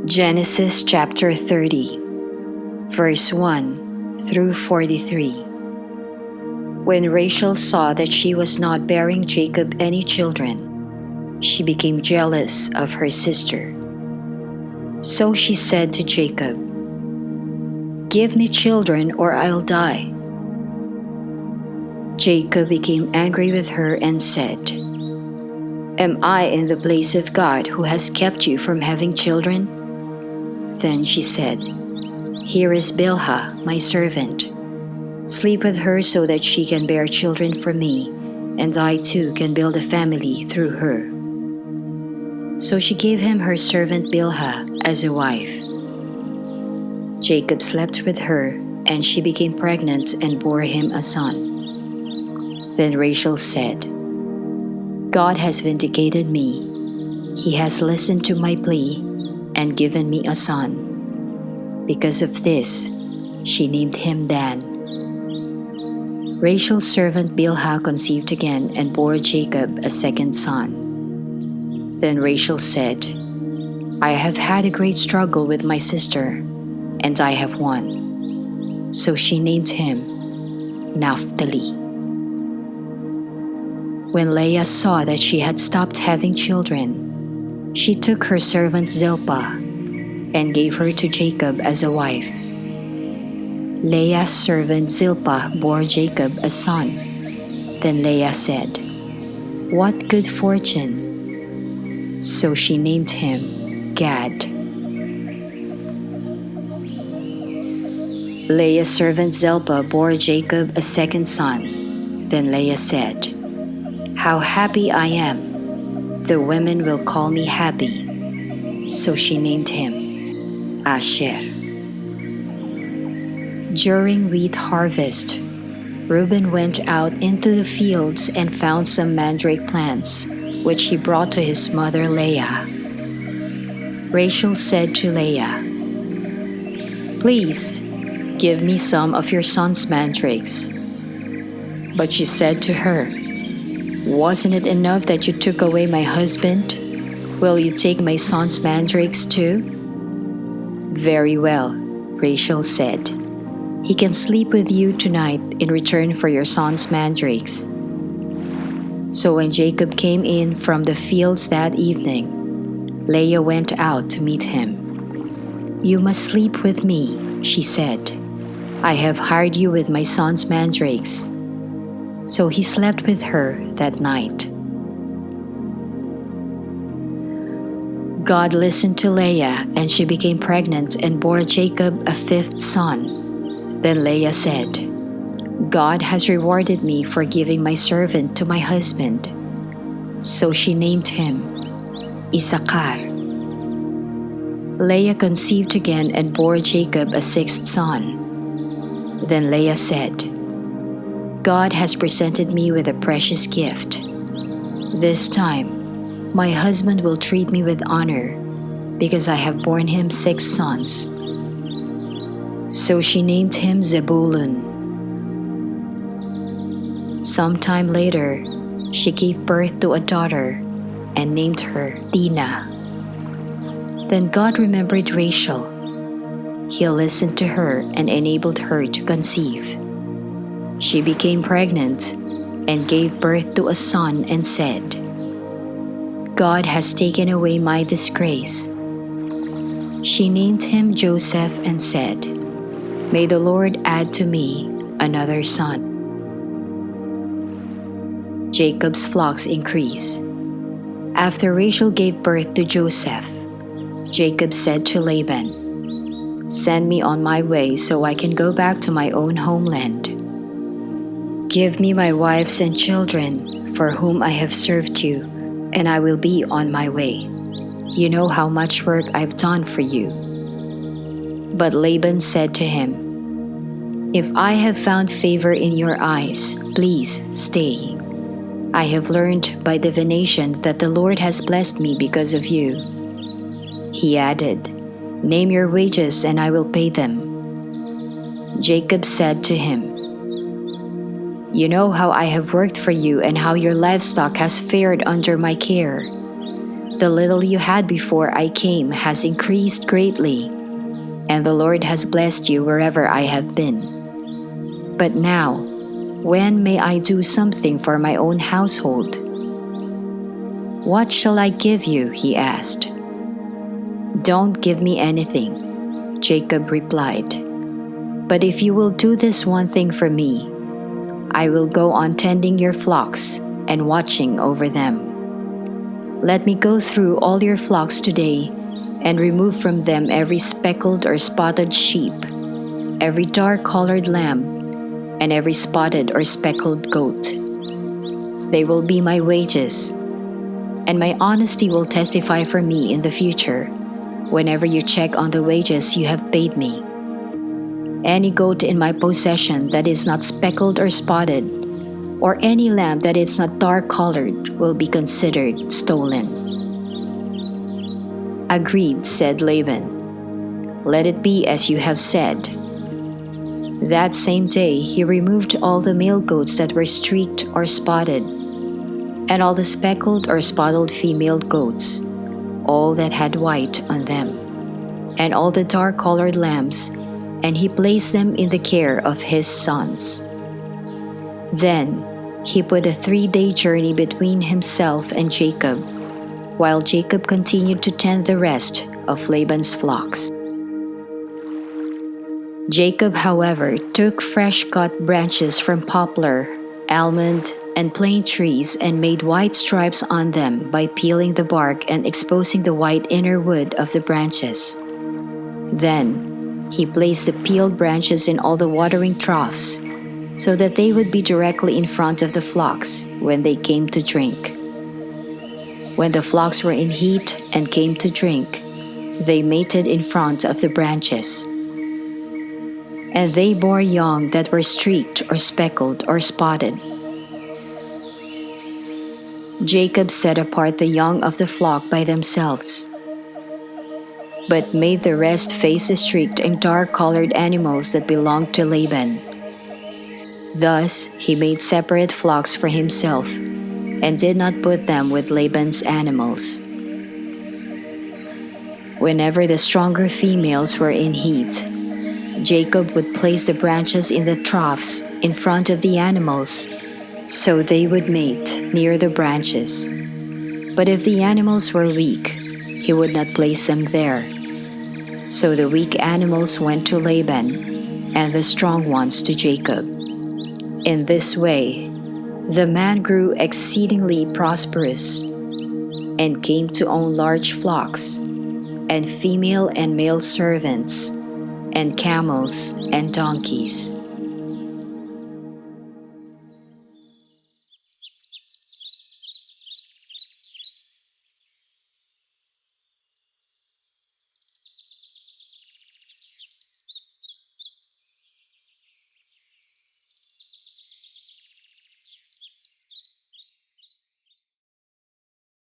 Genesis chapter 30, verse 1 through 43. When Rachel saw that she was not bearing Jacob any children, she became jealous of her sister. So she said to Jacob, "Give me children or I'll die." Jacob became angry with her and said, "Am I in the place of God who has kept you from having children?" Then she said, "Here is Bilhah, my servant. Sleep with her so that she can bear children for me, and I too can build a family through her." So she gave him her servant Bilhah as a wife. Jacob slept with her, and she became pregnant and bore him a son. Then Rachel said, "God has vindicated me. He has listened to my plea and given me a son." Because of this, she named him Dan. Rachel's servant Bilhah conceived again and bore Jacob a second son. Then Rachel said, "I have had a great struggle with my sister, and I have won." So she named him Naphtali. When Leah saw that she had stopped having children, she took her servant Zilpah and gave her to Jacob as a wife. Leah's servant Zilpah bore Jacob a son. Then Leah said, "What good fortune!" So she named him Gad. Leah's servant Zilpah bore Jacob a second son. Then Leah said, "How happy I am! The women will call me happy." So she named him Asher. During wheat harvest, Reuben went out into the fields and found some mandrake plants, which he brought to his mother Leah. Rachel said to Leah, "Please, give me some of your son's mandrakes." But she said to her, "Wasn't it enough that you took away my husband? Will you take my son's mandrakes too?" "Very well," Rachel said. "He can sleep with you tonight in return for your son's mandrakes." So when Jacob came in from the fields that evening, Leah went out to meet him. "You must sleep with me," she said. "I have hired you with my son's mandrakes." So he slept with her that night. God listened to Leah, and she became pregnant and bore Jacob a fifth son. Then Leah said, "God has rewarded me for giving my servant to my husband." So she named him Issachar. Leah conceived again and bore Jacob a sixth son. Then Leah said, "God has presented me with a precious gift. This time, my husband will treat me with honor, because I have borne him 6 sons." So she named him Zebulun. Sometime later, she gave birth to a daughter and named her Dinah. Then God remembered Rachel. He listened to her and enabled her to conceive. She became pregnant and gave birth to a son and said, "God has taken away my disgrace." She named him Joseph and said, "May the Lord add to me another son." Jacob's flocks increase. After Rachel gave birth to Joseph, Jacob said to Laban, "Send me on my way so I can go back to my own homeland. Give me my wives and children for whom I have served you, and I will be on my way. You know how much work I've done for you." But Laban said to him, "If I have found favor in your eyes, please stay. I have learned by divination that the Lord has blessed me because of you." He added, "Name your wages and I will pay them." Jacob said to him, "You know how I have worked for you and how your livestock has fared under my care. The little you had before I came has increased greatly, and the Lord has blessed you wherever I have been. But now, when may I do something for my own household?" "What shall I give you?" he asked. "Don't give me anything," Jacob replied. "But if you will do this one thing for me, I will go on tending your flocks and watching over them. Let me go through all your flocks today and remove from them every speckled or spotted sheep, every dark-colored lamb, and every spotted or speckled goat. They will be my wages, and my honesty will testify for me in the future whenever you check on the wages you have paid me. Any goat in my possession that is not speckled or spotted, or any lamb that is not dark-colored, will be considered stolen." "Agreed," said Laban. "Let it be as you have said." That same day he removed all the male goats that were streaked or spotted, and all the speckled or spotted female goats, all that had white on them, and all the dark-colored lambs, and he placed them in the care of his sons. Then he put a 3-day journey between himself and Jacob, while Jacob continued to tend the rest of Laban's flocks. Jacob, however, took fresh-cut branches from poplar, almond, and plane trees and made white stripes on them by peeling the bark and exposing the white inner wood of the branches. Then he placed the peeled branches in all the watering troughs, so that they would be directly in front of the flocks when they came to drink. When the flocks were in heat and came to drink, they mated in front of the branches. And they bore young that were streaked or speckled or spotted. Jacob set apart the young of the flock by themselves, but made the rest face the streaked and dark-colored animals that belonged to Laban. Thus he made separate flocks for himself, and did not put them with Laban's animals. Whenever the stronger females were in heat, Jacob would place the branches in the troughs in front of the animals, so they would mate near the branches. But if the animals were weak, he would not place them there. So the weak animals went to Laban, and the strong ones to Jacob. In this way, the man grew exceedingly prosperous, and came to own large flocks, and female and male servants, and camels and donkeys.